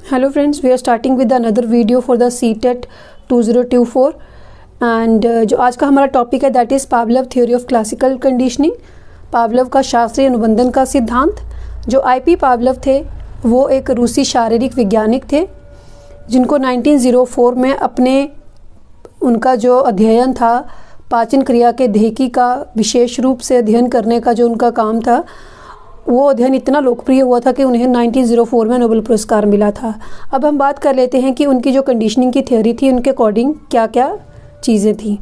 Hello friends, we are starting with another video for the CTET 2024 and जो आज का हमारा टॉपिक है that is Pavlov theory of classical conditioning. Pavlov का शास्त्रीय अनुबंधन का सिद्धांत। जो आईपी पावलोव थे वो एक रूसी शारीरिक वैज्ञानिक थे जिनको 1904 में अपने उनका जो अध्ययन था पाचन क्रिया के देहिकी का विशेष रूप से अध्ययन करने का जो उनका काम था वो अध्ययन इतना लोकप्रिय हुआ था कि उन्हें 1904 में नोबेल पुरस्कार मिला था। अब हम बात कर लेते हैं कि उनकी जो कंडीशनिंग की थ्योरी थी उनके अकॉर्डिंग क्या क्या चीज़ें थी।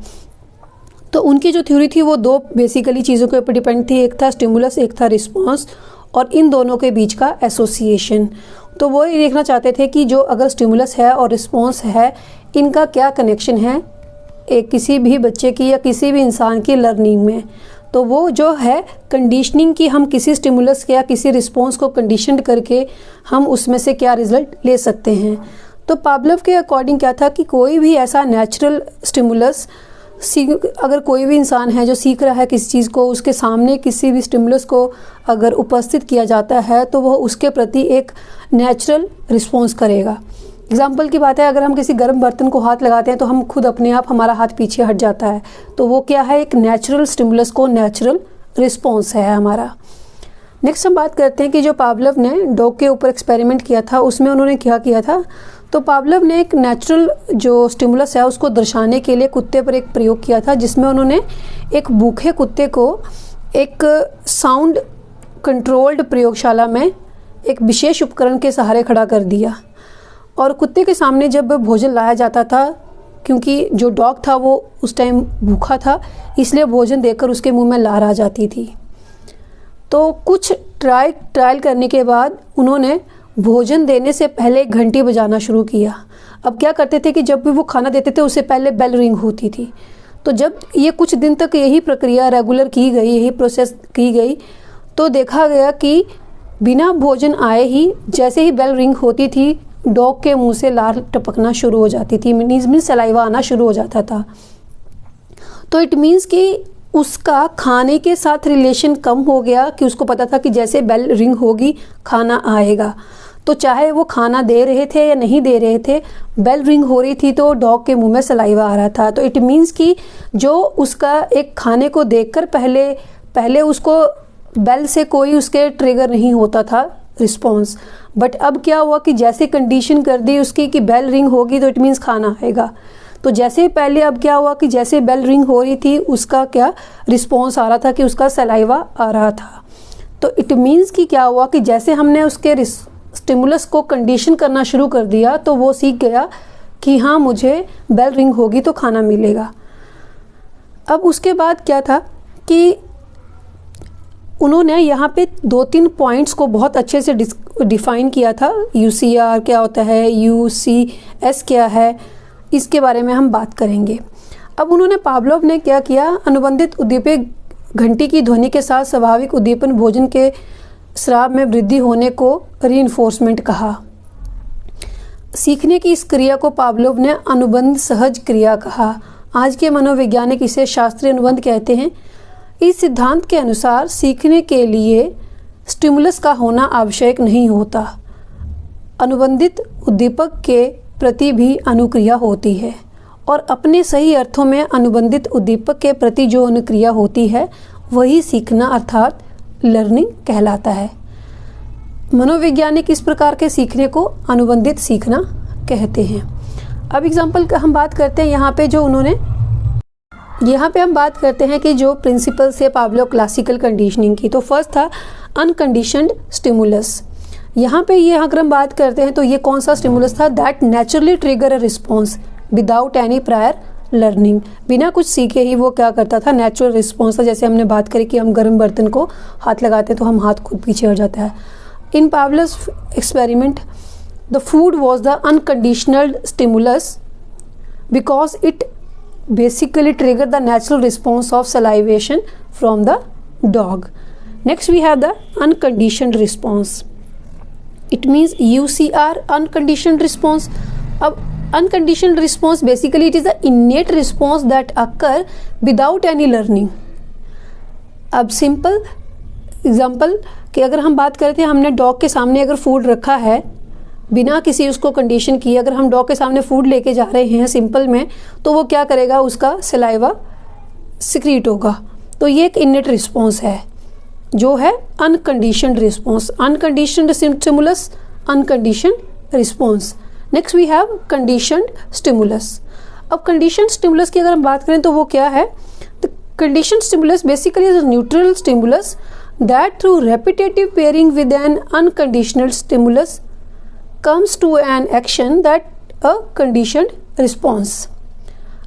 तो उनकी जो थ्योरी थी वो दो बेसिकली चीज़ों के ऊपर डिपेंड थी, एक था स्टिमुलस एक था रिस्पॉन्स, और इन दोनों के बीच का एसोसिएशन। तो वो ये देखना चाहते थे कि जो अगर स्टिमुलस है और रिस्पॉन्स है इनका क्या कनेक्शन है एक किसी भी बच्चे की या किसी भी इंसान की लर्निंग में। तो वो जो है कंडीशनिंग की, हम किसी स्टिमुलस के या किसी रिस्पॉन्स को कंडीशनड करके हम उसमें से क्या रिजल्ट ले सकते हैं। तो पावलोव के अकॉर्डिंग क्या था कि कोई भी ऐसा नेचुरल स्टिमुलस, अगर कोई भी इंसान है जो सीख रहा है किसी चीज़ को, उसके सामने किसी भी स्टिमुलस को अगर उपस्थित किया जाता है तो वह उसके प्रति एक नेचुरल रिस्पॉन्स करेगा। एग्जाम्पल की बात है, अगर हम किसी गर्म बर्तन को हाथ लगाते हैं तो हम खुद अपने आप हमारा हाथ पीछे हट जाता है, तो वो क्या है, एक नेचुरल स्टिमुलस को नेचुरल रिस्पॉन्स है हमारा। नेक्स्ट हम बात करते हैं कि जो पावलोव ने डॉग के ऊपर एक्सपेरिमेंट किया था उसमें उन्होंने क्या किया था। तो पावलोव ने एक नेचुरल जो स्टिमुलस है उसको दर्शाने के लिए कुत्ते पर एक प्रयोग किया था जिसमें उन्होंने एक भूखे कुत्ते को एक साउंड कंट्रोल्ड प्रयोगशाला में एक विशेष उपकरण के सहारे खड़ा कर दिया, और कुत्ते के सामने जब भोजन लाया जाता था, क्योंकि जो डॉग था वो उस टाइम भूखा था इसलिए भोजन देकर उसके मुंह में लार आ जाती थी। तो कुछ ट्रायल करने के बाद उन्होंने भोजन देने से पहले एक घंटी बजाना शुरू किया। अब क्या करते थे कि जब भी वो खाना देते थे उससे पहले बेल रिंग होती थी। तो जब ये कुछ दिन तक यही प्रक्रिया रेगुलर की गई, यही प्रोसेस की गई, तो देखा गया कि बिना भोजन आए ही जैसे ही बेल रिंग होती थी डॉग के मुंह से लार टपकना शुरू हो जाती थी, मीन्स सलाइवा आना शुरू हो जाता था। तो इट मीन्स कि उसका खाने के साथ रिलेशन कम हो गया कि उसको पता था कि जैसे बेल रिंग होगी खाना आएगा। तो चाहे वो खाना दे रहे थे या नहीं दे रहे थे, बेल रिंग हो रही थी तो डॉग के मुंह में सलाइवा आ रहा था। तो इट मीन्स कि जो उसका एक खाने को देखकर पहले उसको बेल से कोई उसके ट्रिगर नहीं होता था रिस्पॉन्स, बट अब क्या हुआ कि जैसे कंडीशन कर दी उसकी कि बेल रिंग होगी तो इट मीन्स खाना आएगा। तो जैसे पहले अब क्या हुआ कि जैसे बेल रिंग हो रही थी उसका क्या रिस्पॉन्स आ रहा था कि उसका सलाइवा आ रहा था। तो इट मीन्स कि क्या हुआ कि जैसे हमने उसके स्टिमुलस को कंडीशन करना शुरू कर दिया तो वो सीख गया कि हाँ मुझे बेल रिंग होगी तो खाना मिलेगा। अब उसके बाद क्या था कि उन्होंने यहाँ पे 2-3 पॉइंट्स को बहुत अच्छे से डिफाइन किया था। UCR क्या होता है, UCS क्या है, इसके बारे में हम बात करेंगे। अब उन्होंने पावलोव ने क्या किया, अनुबंधित उद्दीपक घंटी की ध्वनि के साथ स्वाभाविक उद्दीपन भोजन के स्राव में वृद्धि होने को रीइंफोर्समेंट कहा। सीखने की इस क्रिया को पावलोव ने अनुबंध सहज क्रिया कहा। आज के मनोवैज्ञानिक इसे शास्त्रीय अनुबंध कहते हैं। इस सिद्धांत के अनुसार सीखने के लिए स्टिमुलस का होना आवश्यक नहीं होता, अनुबंधित उद्दीपक के प्रति भी अनुक्रिया होती है, और अपने सही अर्थों में अनुबंधित उद्दीपक के प्रति जो अनुक्रिया होती है वही सीखना अर्थात लर्निंग कहलाता है। मनोवैज्ञानिक इस प्रकार के सीखने को अनुबंधित सीखना कहते हैं। अब एग्जाम्पल हम बात करते हैं यहाँ पे हम बात करते हैं कि जो प्रिंसिपल्स है पावलोव क्लासिकल कंडीशनिंग की। तो फर्स्ट था अनकंडीशनड स्टिमुलस। यहाँ पे ये अगर हम बात करते हैं तो ये कौन सा स्टिमुलस था, that naturally trigger a response without any prior learning. बिना कुछ सीखे ही वो क्या करता था, नेचुरल रिस्पॉन्स था। जैसे हमने बात करी कि हम गर्म बर्तन को हाथ लगाते हैं तो हम हाथ खुद पीछे हट जाता है। In Pavlov's experiment the food was the unconditional stimulus because it basically trigger the natural response of salivation from the dog. Next we have the unconditioned response. It means UCR, unconditioned response. अब unconditioned response basically it is the innate response that occur without any learning. अब simple example कि अगर हम बात करते हैं हमने dog के सामने अगर फूड रखा है बिना किसी उसको कंडीशन किए अगर हम डॉग के सामने फूड लेके जा रहे हैं सिंपल में, तो वो क्या करेगा, उसका सलाइवा सिक्रीट होगा। तो ये एक इनेट रिस्पॉन्स है जो है unconditioned response. Unconditioned stimulus, unconditioned response. Next we have conditioned stimulus. अब कंडीशनड स्टिमुलस की अगर हम बात करें तो वो क्या है, तो conditioned stimulus basically is a neutral stimulus that through repetitive pairing with an unconditional stimulus comes to an action that a conditioned response।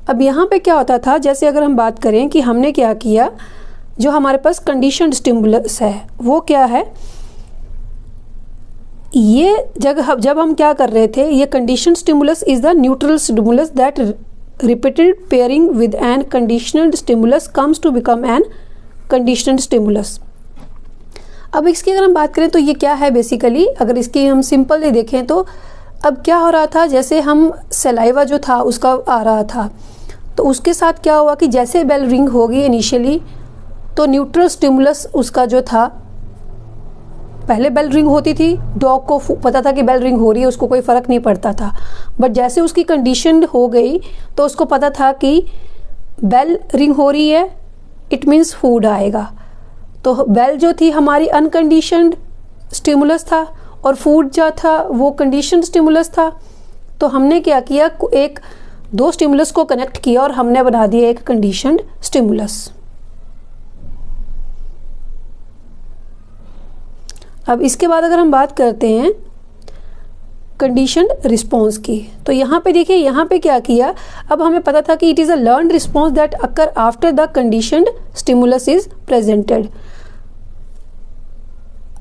अब यहाँ पे क्या होता था, जैसे अगर हम बात करें कि हमने क्या किया, जो हमारे पास कंडीशनड स्टिमुलस है वो क्या है, ये जब हम क्या कर रहे थे, ये conditioned stimulus is the neutral stimulus that repeated pairing with an conditional stimulus comes to become an conditioned stimulus. अब इसकी अगर हम बात करें तो ये क्या है बेसिकली, अगर इसकी हम सिंपल देखें तो अब क्या हो रहा था, जैसे हम सलाइवा जो था उसका आ रहा था, तो उसके साथ क्या हुआ कि जैसे बेल रिंग होगी इनिशियली, तो न्यूट्रल स्टिमुलस उसका जो था, पहले बेल रिंग होती थी, डॉग को पता था कि बेल रिंग हो रही है, उसको कोई फ़र्क नहीं पड़ता था, बट जैसे उसकी कंडीशन हो गई तो उसको पता था कि बेल रिंग हो रही है, इट मीन्स फूड आएगा। तो बेल जो थी हमारी अनकंडीशनड स्टिमुलस था और फूड जो था वो कंडीशनड स्टिमुलस था। तो हमने क्या किया, एक दो स्टिमुलस को कनेक्ट किया और हमने बना दिया एक कंडीशनड स्टिमुलस। अब इसके बाद अगर हम बात करते हैं कंडीशनड रिस्पॉन्स की, तो यहाँ पे देखिए, यहाँ पे क्या किया, अब हमें पता था कि it is a learned response that occur after the conditioned stimulus is presented.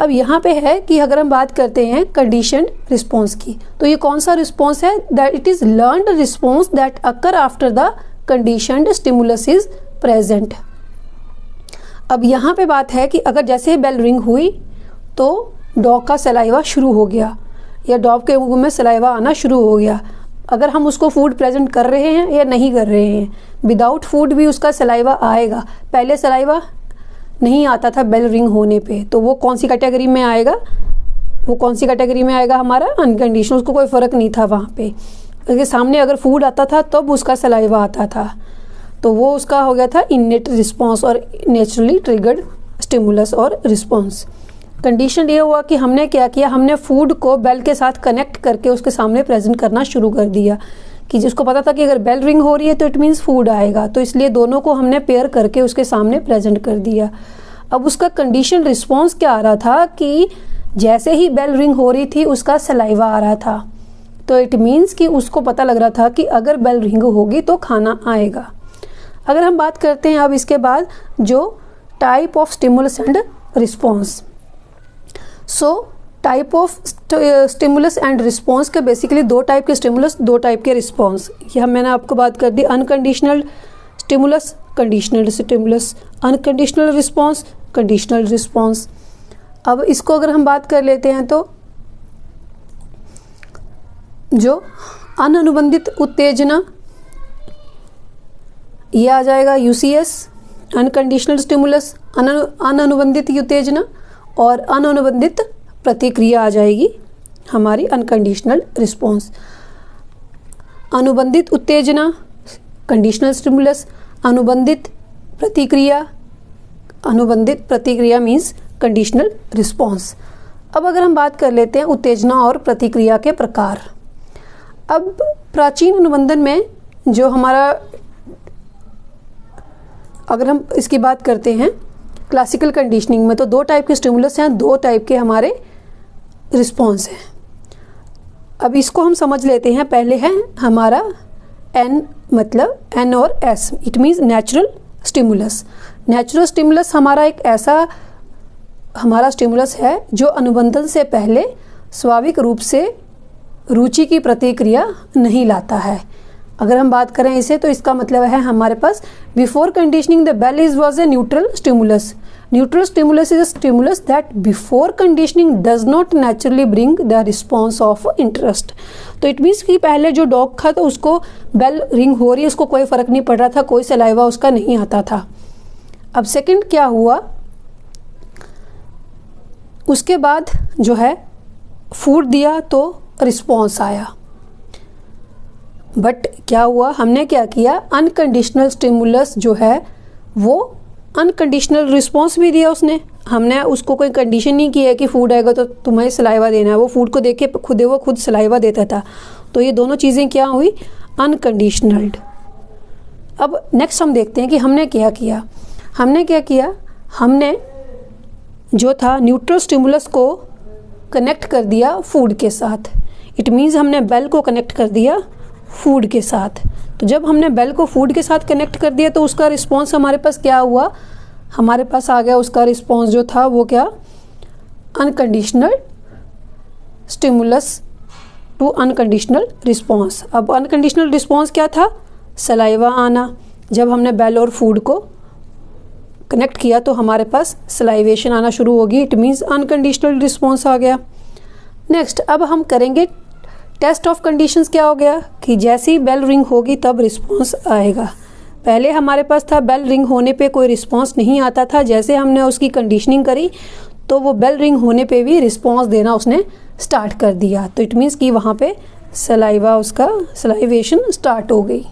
अब यहाँ पे है कि अगर हम बात करते हैं कंडीशनड रिस्पॉन्स की, तो ये कौन सा रिस्पॉन्स है, that it is learned response that occur after the conditioned stimulus is present. अब यहाँ पे बात है कि अगर जैसे बेल रिंग हुई तो डॉग का सलाइवा शुरू हो गया या डॉग के मुंह में सलाइवा आना शुरू हो गया, अगर हम उसको फूड प्रेजेंट कर रहे हैं या नहीं कर रहे हैं, विदाउट फूड भी उसका सलाइवा आएगा। पहले सलाइवा नहीं आता था बेल रिंग होने पे, तो वो कौन सी कैटेगरी में आएगा, वो कौन सी कैटेगरी में आएगा, हमारा अनकंडीशनल, उसको कोई फ़र्क नहीं था वहाँ पे। उसके सामने अगर फूड आता था तब तो उसका सलाइवा आता था, तो वो उसका हो गया था इनेट रिस्पॉन्स और नेचुरली ट्रिगर्ड स्टिमुलस और रिस्पॉन्स। कंडीशन ये हुआ कि हमने क्या किया, हमने फूड को बेल के साथ कनेक्ट करके उसके सामने प्रेजेंट करना शुरू कर दिया, कि जिसको पता था कि अगर बेल रिंग हो रही है तो इट मीन्स फूड आएगा, तो इसलिए दोनों को हमने पेयर करके उसके सामने प्रेजेंट कर दिया। अब उसका कंडीशन रिस्पॉन्स क्या आ रहा था कि जैसे ही बेल रिंग हो रही थी उसका सलाइवा आ रहा था, तो इट मीन्स कि उसको पता लग रहा था कि अगर बेल रिंग होगी तो खाना आएगा। अगर हम बात करते हैं अब इसके बाद जो type of stimulus and response, so type of stimulus and response के बेसिकली दो टाइप के स्टिमुलस, दो टाइप के रिस्पॉन्स, ये मैंने आपको बात कर दी। Unconditional stimulus, conditional stimulus, unconditional response, conditional response. अब इसको अगर हम बात कर लेते हैं तो जो अनअनुबंधित उत्तेजना, ये आ जाएगा यूसीएस, अनकंडीशनल स्टिमुलस, अनअनुबंधित उत्तेजना, और अनअनुबंधित प्रतिक्रिया आ जाएगी हमारी अनकंडीशनल रिस्पॉन्स। अनुबंधित उत्तेजना कंडीशनल स्टिमुलस, अनुबंधित प्रतिक्रिया मीन्स कंडीशनल रिस्पॉन्स। अब अगर हम बात कर लेते हैं उत्तेजना और प्रतिक्रिया के प्रकार। अब प्राचीन अनुबंधन में जो हमारा, अगर हम इसकी बात करते हैं क्लासिकल कंडीशनिंग में, तो दो टाइप के स्टिमुलस हैं, दो टाइप के हमारे रिस्पॉन्स हैं। अब इसको हम समझ लेते हैं। पहले है हमारा एन, मतलब एन और S, it means natural stimulus. Natural stimulus हमारा एक ऐसा हमारा स्टिमुलस है जो अनुबंधन से पहले स्वाभाविक रूप से रुचि की प्रतिक्रिया नहीं लाता है। अगर हम बात करें इसे तो इसका मतलब है हमारे पास before conditioning the bell is was a neutral stimulus. Neutral stimulus is a stimulus that before conditioning does not naturally bring the response of interest. तो इट मीन्स कि पहले जो डॉग था तो उसको बेल रिंग हो रही है, उसको कोई फर्क नहीं पड़ रहा था, कोई सलाइवा उसका नहीं आता था। अब सेकंड क्या हुआ, उसके बाद जो है फूड दिया तो रिस्पॉन्स आया। बट क्या हुआ, हमने क्या किया, अनकंडीशनल स्टिमुलस जो है वो अनकंडीशनल रिस्पॉन्स भी दिया उसने। हमने उसको कोई कंडीशन नहीं की है कि फूड आएगा तो तुम्हें सलाइवा देना है, वो फूड को देख के खुद सलाइवा देता था। तो ये दोनों चीज़ें क्या हुई, अनकंडीशनल्ड। अब नेक्स्ट हम देखते हैं कि हमने क्या किया। हमने जो था न्यूट्रल स्टिमुलस को कनेक्ट कर दिया फूड के साथ। इट मीन्स हमने बेल को कनेक्ट कर दिया फूड के साथ। तो जब हमने बेल को फूड के साथ कनेक्ट कर दिया तो उसका रिस्पॉन्स हमारे पास क्या हुआ, हमारे पास आ गया उसका रिस्पॉन्स जो था वो क्या, unconditional stimulus to unconditional response. अब अनकंडीशनल रिस्पॉन्स क्या था, सलाइवा आना। जब हमने बेल और फूड को कनेक्ट किया तो हमारे पास सलाइवेशन आना शुरू होगी। इट मीन्स अनकंडीशनल रिस्पॉन्स आ गया। नेक्स्ट अब हम करेंगे टेस्ट ऑफ कंडीशंस। क्या हो गया कि जैसे ही बेल रिंग होगी तब रिस्पॉन्स आएगा। पहले हमारे पास था बेल रिंग होने पे कोई रिस्पॉन्स नहीं आता था। जैसे हमने उसकी कंडीशनिंग करी तो वो बेल रिंग होने पे भी रिस्पॉन्स देना उसने स्टार्ट कर दिया। तो इट मीन्स कि वहाँ पे सलाइवा, उसका सलाइवेशन स्टार्ट हो गई।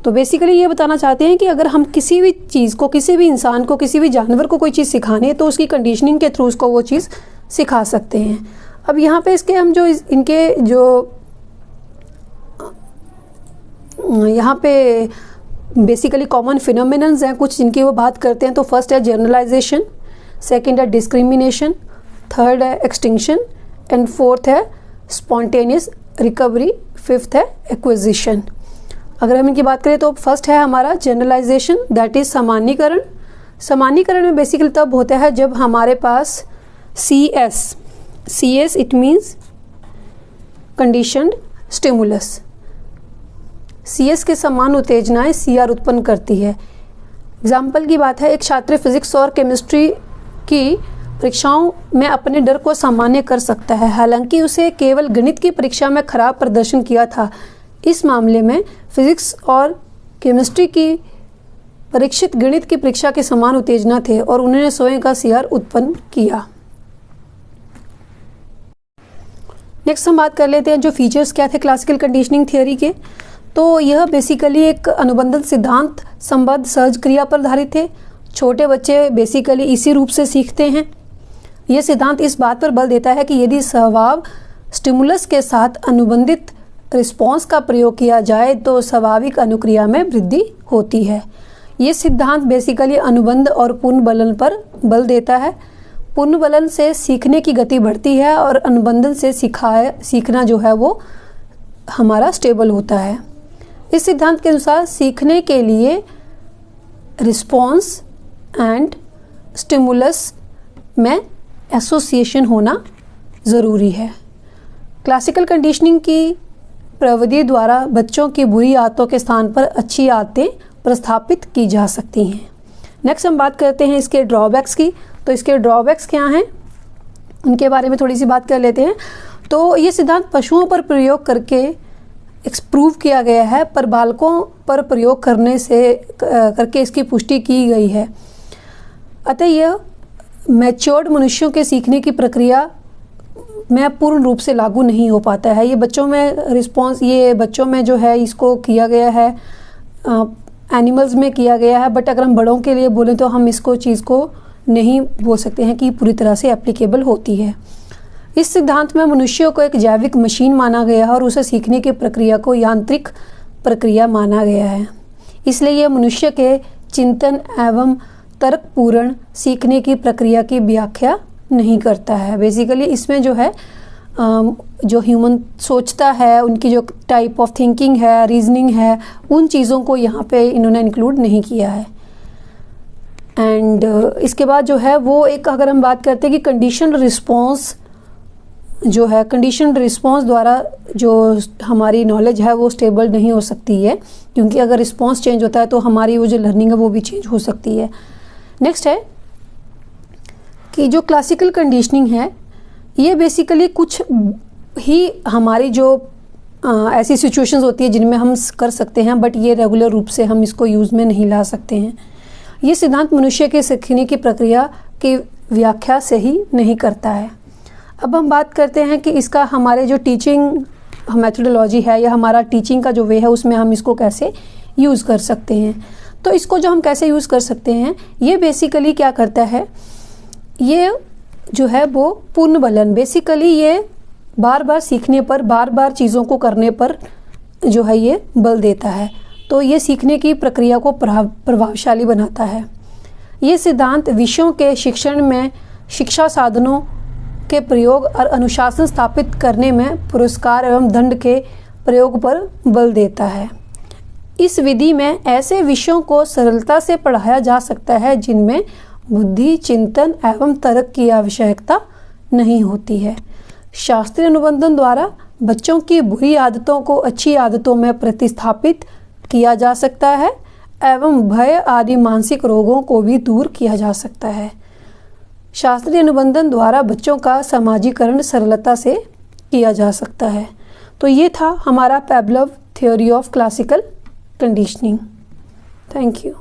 तो बेसिकली ये बताना चाहते हैं कि अगर हम किसी भी चीज़ को, किसी भी इंसान को, किसी भी जानवर को कोई चीज़ सिखाने तो उसकी कंडीशनिंग के थ्रू उसको वो चीज़ सिखा सकते हैं। अब यहाँ पे इसके हम जो इनके जो यहाँ पे बेसिकली कॉमन फिनोमिनन्स हैं कुछ जिनकी वो बात करते हैं। तो फर्स्ट है जनरलाइजेशन, सेकंड है डिस्क्रिमिनेशन, थर्ड है एक्सटिंक्शन एंड फोर्थ है स्पॉन्टेनियस रिकवरी, फिफ्थ है एक्विजिशन। अगर हम इनकी बात करें तो फर्स्ट है हमारा जनरलाइजेशन, दैट इज सामान्यीकरण। सामान्यीकरण में बेसिकली तब होता है जब हमारे पास CS it means conditioned stimulus, CS के समान उत्तेजनाएं CR उत्पन्न करती है। एग्जाम्पल की बात है, एक छात्र फिजिक्स और केमिस्ट्री की परीक्षाओं में अपने डर को सामान्य कर सकता है, हालांकि उसे केवल गणित की परीक्षा में खराब प्रदर्शन किया था। इस मामले में फिजिक्स और केमिस्ट्री की परीक्षित गणित की परीक्षा के समान उत्तेजना थे और उन्होंने स्वयं का CR उत्पन्न किया। नेक्स्ट हम बात कर लेते हैं जो फीचर्स क्या थे क्लासिकल कंडीशनिंग थियोरी के। तो यह बेसिकली एक अनुबंधन सिद्धांत संबद्ध सहज क्रिया पर आधारित थे। छोटे बच्चे बेसिकली इसी रूप से सीखते हैं। यह सिद्धांत इस बात पर बल देता है कि यदि स्वभाव स्टिमुलस के साथ अनुबंधित रिस्पॉन्स का प्रयोग किया जाए तो स्वाभाविक अनुक्रिया में वृद्धि होती है। ये सिद्धांत बेसिकली अनुबंध और पुनर्बलन पर बल देता है। पुनर्बलन से सीखने की गति बढ़ती है और अनुबंधन से सीखना जो है वो हमारा स्टेबल होता है। इस सिद्धांत के अनुसार सीखने के लिए रिस्पॉन्स एंड स्टिमुलस में एसोसिएशन होना ज़रूरी है। क्लासिकल कंडीशनिंग की प्रविधि द्वारा बच्चों की बुरी आदतों के स्थान पर अच्छी आदतें प्रस्थापित की जा सकती हैं। नेक्स्ट हम बात करते हैं इसके ड्रॉबैक्स की। तो इसके ड्रॉबैक्स क्या हैं, उनके बारे में थोड़ी सी बात कर लेते हैं। तो ये सिद्धांत पशुओं पर प्रयोग करके एक्सप्रूव किया गया है, पर बालकों पर प्रयोग करके इसकी पुष्टि की गई है। अतः यह मैच्योर्ड मनुष्यों के सीखने की प्रक्रिया में पूर्ण रूप से लागू नहीं हो पाता है। ये बच्चों में रिस्पॉन्स, ये बच्चों में जो है इसको किया गया है, एनिमल्स में किया गया है, बट अगर हम बड़ों के लिए बोलें तो हम इसको चीज़ को नहीं बोल सकते हैं कि पूरी तरह से एप्लीकेबल होती है। इस सिद्धांत में मनुष्यों को एक जैविक मशीन माना गया है और उसे सीखने की प्रक्रिया को यांत्रिक प्रक्रिया माना गया है। इसलिए यह मनुष्य के चिंतन एवं तर्कपूर्ण सीखने की प्रक्रिया की व्याख्या नहीं करता है। बेसिकली इसमें जो है जो ह्यूमन सोचता है, उनकी जो टाइप ऑफ थिंकिंग है, रीजनिंग है, उन चीज़ों को यहाँ पे इन्होंने इंक्लूड नहीं किया है। एंड इसके बाद जो है वो एक, अगर हम बात करते हैं कि कंडीशन रिस्पॉन्स जो है, कंडीशन रिस्पॉन्स द्वारा जो हमारी नॉलेज है वो स्टेबल नहीं हो सकती है, क्योंकि अगर रिस्पॉन्स चेंज होता है तो हमारी वो जो लर्निंग है वो भी चेंज हो सकती है। नेक्स्ट है कि जो क्लासिकल कंडीशनिंग है ये बेसिकली कुछ ही हमारी जो ऐसी सिचुएशंस होती है जिनमें हम कर सकते हैं, बट ये रेगुलर रूप से हम इसको यूज़ में नहीं ला सकते हैं। ये सिद्धांत मनुष्य के सीखने की प्रक्रिया की व्याख्या से ही नहीं करता है। अब हम बात करते हैं कि इसका हमारे जो टीचिंग मेथोडोलॉजी है या हमारा टीचिंग का जो वे है उसमें हम इसको कैसे यूज़ कर सकते हैं। तो इसको जो हम कैसे यूज़ कर सकते हैं, ये बेसिकली क्या करता है, ये जो है वो पुनर्बलन, बेसिकली ये बार बार सीखने पर, बार बार चीज़ों को करने पर जो है ये बल देता है। तो ये सीखने की प्रक्रिया को प्रभावशाली बनाता है। ये सिद्धांत विषयों के शिक्षण में शिक्षा साधनों के प्रयोग और अनुशासन स्थापित करने में पुरस्कार एवं दंड के प्रयोग पर बल देता है। इस विधि में ऐसे विषयों को सरलता से पढ़ाया जा सकता है जिनमें बुद्धि, चिंतन एवं तर्क की आवश्यकता नहीं होती है। शास्त्रीय अनुबंधन द्वारा बच्चों की बुरी आदतों को अच्छी आदतों में प्रतिस्थापित किया जा सकता है एवं भय आदि मानसिक रोगों को भी दूर किया जा सकता है। शास्त्रीय अनुबंधन द्वारा बच्चों का समाजीकरण सरलता से किया जा सकता है। तो ये था हमारा Pavlov theory of classical conditioning. Thank you.